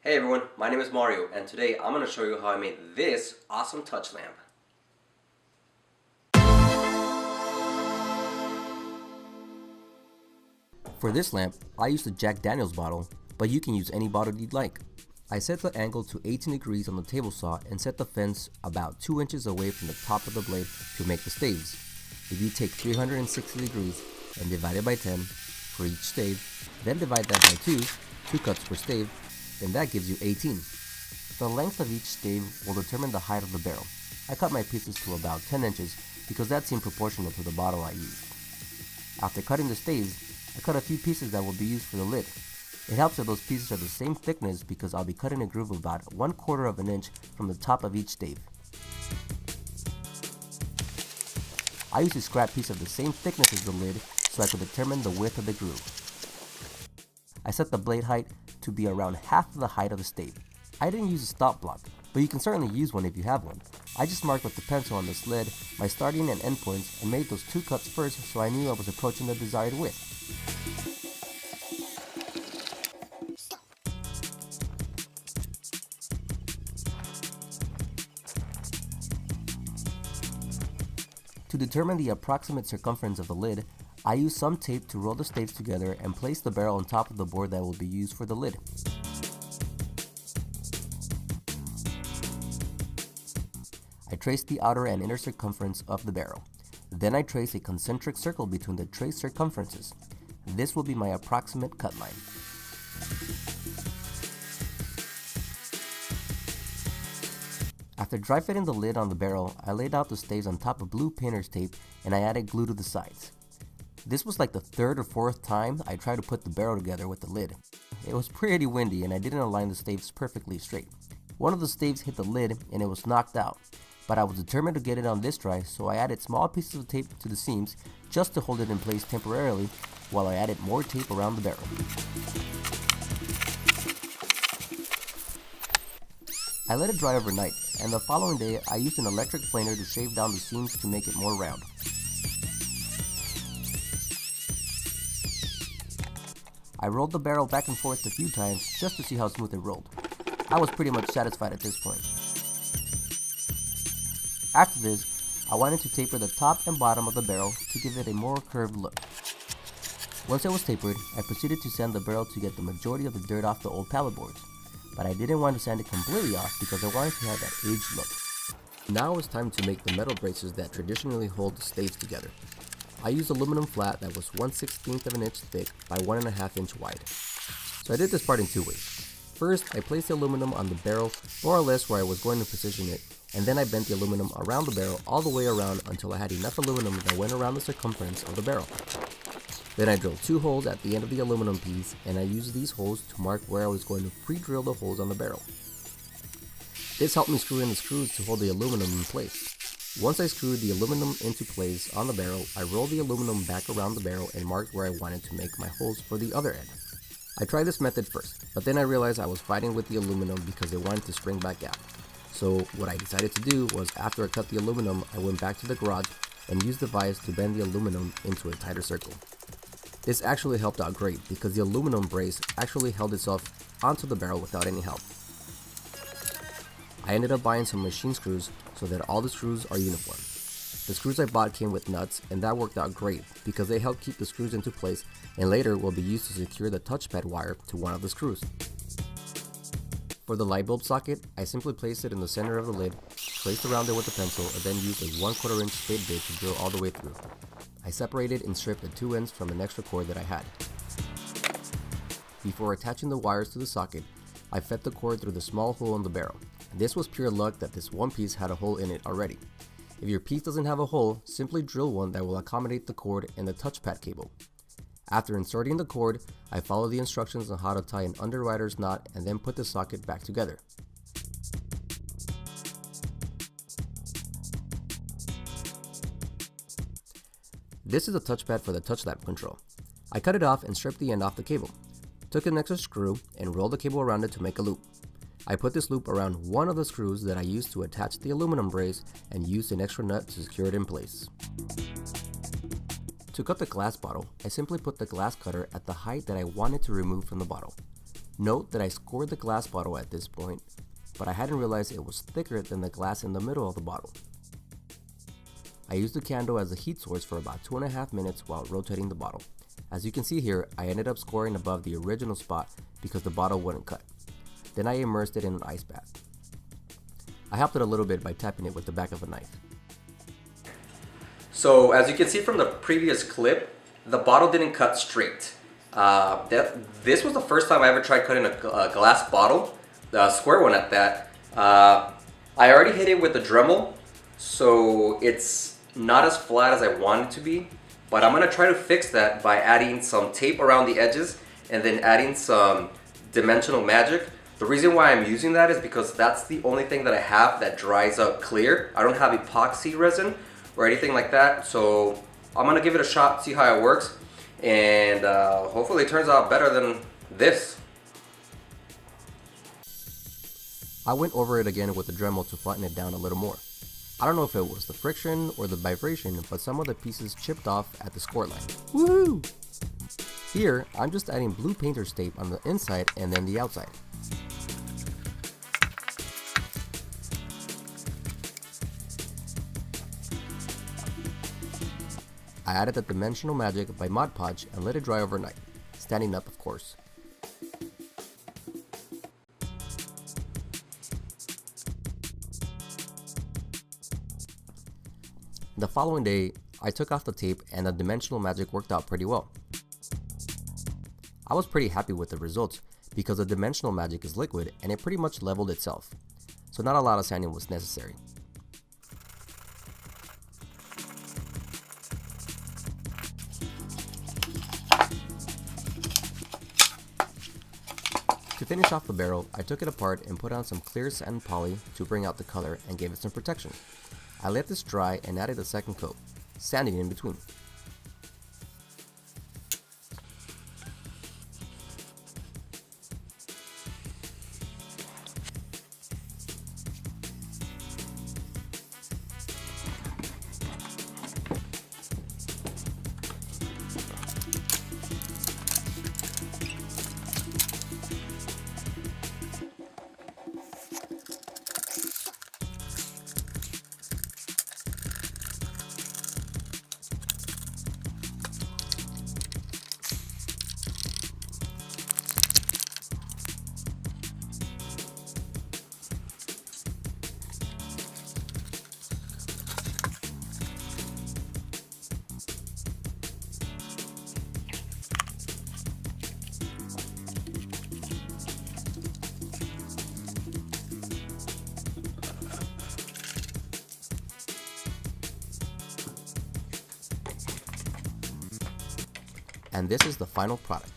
Hey everyone, my name is Mario, and today I'm going to show you how I made this awesome touch lamp. For this lamp, I used a Jack Daniels bottle, but you can use any bottle you'd like. I set the angle to 18 degrees on the table saw and set the fence about 2 inches away from the top of the blade to make the staves. If you take 360 degrees and divide it by 10 for each stave, then divide that by 2 cuts per stave, then that gives you 18. The length of each stave will determine the height of the barrel. I cut my pieces to about 10 inches because that seemed proportional to the bottle I used. After cutting the staves, I cut a few pieces that will be used for the lid. It helps that those pieces are the same thickness because I'll be cutting a groove about 1/4 of an inch from the top of each stave. I used a scrap piece of the same thickness as the lid so I could determine the width of the groove. I set the blade height to be around half of the height of the stave. I didn't use a stop block, but you can certainly use one if you have one. I just marked with the pencil on this lid my starting and end points and made those 2 cuts first so I knew I was approaching the desired width. To determine the approximate circumference of the lid, I used some tape to roll the staves together and place the barrel on top of the board that will be used for the lid. I traced the outer and inner circumference of the barrel. Then I traced a concentric circle between the traced circumferences. This will be my approximate cut line. After dry fitting the lid on the barrel, I laid out the staves on top of blue painter's tape and I added glue to the sides. This was like the 3rd or 4th time I tried to put the barrel together with the lid. It was pretty windy and I didn't align the staves perfectly straight. One of the staves hit the lid and it was knocked out, but I was determined to get it on this dry, so I added small pieces of tape to the seams just to hold it in place temporarily while I added more tape around the barrel. I let it dry overnight, and the following day I used an electric planer to shave down the seams to make it more round. I rolled the barrel back and forth a few times just to see how smooth it rolled. I was pretty much satisfied at this point. After this, I wanted to taper the top and bottom of the barrel to give it a more curved look. Once it was tapered, I proceeded to sand the barrel to get the majority of the dirt off the old pallet boards. But I didn't want to sand it completely off because I wanted to have that aged look. Now it's time to make the metal braces that traditionally hold the staves together. I used aluminum flat that was 1/16 of an inch thick by 1.5 inch wide. So I did this part in 2 ways. First, I placed the aluminum on the barrel more or less where I was going to position it, and then I bent the aluminum around the barrel all the way around until I had enough aluminum that went around the circumference of the barrel. Then I drilled 2 holes at the end of the aluminum piece, and I used these holes to mark where I was going to pre-drill the holes on the barrel. This helped me screw in the screws to hold the aluminum in place. Once I screwed the aluminum into place on the barrel, I rolled the aluminum back around the barrel and marked where I wanted to make my holes for the other end. I tried this method first, but then I realized I was fighting with the aluminum because it wanted to spring back out. So what I decided to do was, after I cut the aluminum, I went back to the garage and used the vise to bend the aluminum into a tighter circle. This actually helped out great because the aluminum brace actually held itself onto the barrel without any help. I ended up buying some machine screws so that all the screws are uniform. The screws I bought came with nuts, and that worked out great because they help keep the screws into place and later will be used to secure the touchpad wire to one of the screws. For the light bulb socket, I simply placed it in the center of the lid, traced around it with a pencil, and then used a 1/4 inch spade bit to drill all the way through. I separated and stripped the 2 ends from an extra cord that I had. Before attaching the wires to the socket, I fed the cord through the small hole in the barrel. This was pure luck that this one piece had a hole in it already. If your piece doesn't have a hole, simply drill one that will accommodate the cord and the touchpad cable. After inserting the cord, I followed the instructions on how to tie an underwriter's knot and then put the socket back together. This is a touchpad for the touch lamp control. I cut it off and stripped the end off the cable. Took an extra screw and rolled the cable around it to make a loop. I put this loop around one of the screws that I used to attach the aluminum brace and used an extra nut to secure it in place. To cut the glass bottle, I simply put the glass cutter at the height that I wanted to remove from the bottle. Note that I scored the glass bottle at this point, but I hadn't realized it was thicker than the glass in the middle of the bottle. I used the candle as a heat source for about 2.5 minutes while rotating the bottle. As you can see here, I ended up scoring above the original spot because the bottle wouldn't cut. Then I immersed it in an ice bath. I helped it a little bit by tapping it with the back of a knife. So as you can see from the previous clip, the bottle didn't cut straight. This was the first time I ever tried cutting a glass bottle, the square one at that. I already hit it with the Dremel, so it's not as flat as I want it to be, but I'm gonna try to fix that by adding some tape around the edges and then adding some dimensional magic. The reason why I'm using that is because that's the only thing that I have that dries up clear. I don't have epoxy resin or anything like that, so I'm gonna give it a shot, see how it works, and hopefully it turns out better than this. I went over it again with the Dremel to flatten it down a little more. I don't know if it was the friction or the vibration, but some of the pieces chipped off at the score line. Woohoo! Here, I'm just adding blue painter's tape on the inside and then the outside. I added the Dimensional Magic by Mod Podge and let it dry overnight, standing up of course. The following day, I took off the tape and the Dimensional Magic worked out pretty well. I was pretty happy with the results because the Dimensional Magic is liquid and it pretty much leveled itself, so not a lot of sanding was necessary. To finish off the barrel, I took it apart and put on some clear satin poly to bring out the color and gave it some protection. I let this dry and added a second coat, sanding in between. And this is the final product.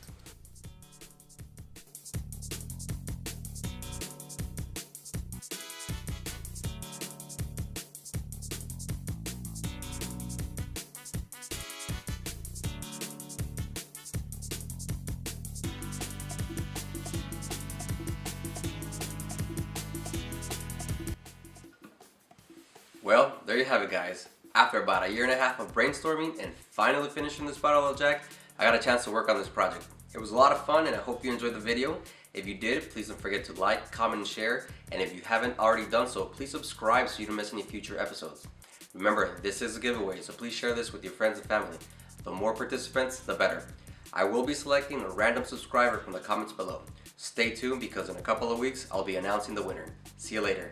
Well, there you have it, guys. After about 1.5 years of brainstorming and finally finishing this bottle of Jack, I got a chance to work on this project. It was a lot of fun and I hope you enjoyed the video. If you did, please don't forget to like, comment, and share. And if you haven't already done so, please subscribe so you don't miss any future episodes. Remember, this is a giveaway, so please share this with your friends and family. The more participants, the better. I will be selecting a random subscriber from the comments below. Stay tuned because in a couple of weeks, I'll be announcing the winner. See you later.